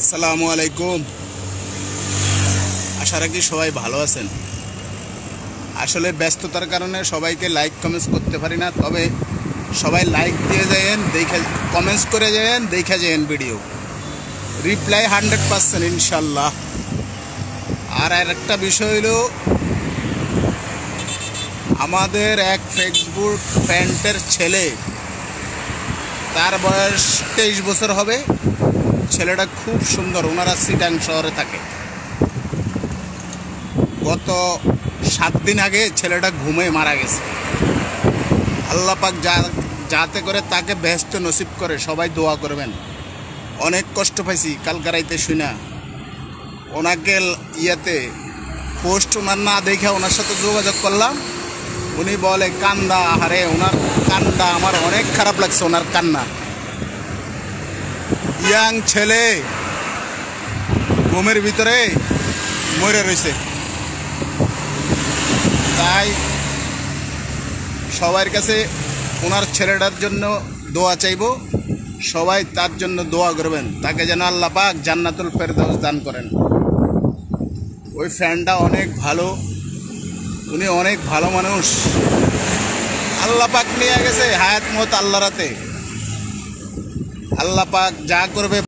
আসসালামু আলাইকুম। আশা রাখি সবাই ভালো আছেন। আসলে ব্যস্ততার কারণে সবাইকে লাইক কমেন্টস করতে পারি না, তবে সবাই লাইক দিয়ে যায়েন, দেখে কমেন্টস করে যায়েন, দেখে যায়েন ভিডিও রিপ্লাই 100% ইনশাল্লাহ। আর একটা বিষয় হলো, আমাদের এক ফেসবুক ফ্রেন্ডের ছেলে, তার বয়স 23 বছর হবে। ছেলেটা খুব সুন্দর, ওনারা সিটাং শহরে থাকে। গত 7 দিন আগে ছেলেটা ঘুমে মারা গেছে। আল্লাহ পাক যাতে করে তাকে বেহেশত নসিব করে, সবাই দোয়া করবেন। অনেক কষ্ট পাইছি কালকে রাইতে শুনা। ওনাকে ইয়েতে পোস্ট ওনার না দেখে ওনার সাথে যোগাযোগ করলাম। উনি বলে কান্দা, আরে ওনার কান্না আমার অনেক খারাপ লাগছে। ওনার কান্না, ইয়াং ছেলে ঘুমের ভিতরে মরে রয়েছে। তাই সবার কাছে ওনার ছেলেটার জন্য দোয়া চাইব। সবাই তার জন্য দোয়া করবেন, তাকে যেন আল্লাহ পাক জান্নাতুল ফেরদাউস দান করেন। ওই ফ্রেন্ডটা অনেক ভালো, উনি অনেক ভালো মানুষ। আল্লাহ পাক নিয়ে গেছে, হায়াত মত আল্লাহর হাতে। আল্লাহ পাক যা করবে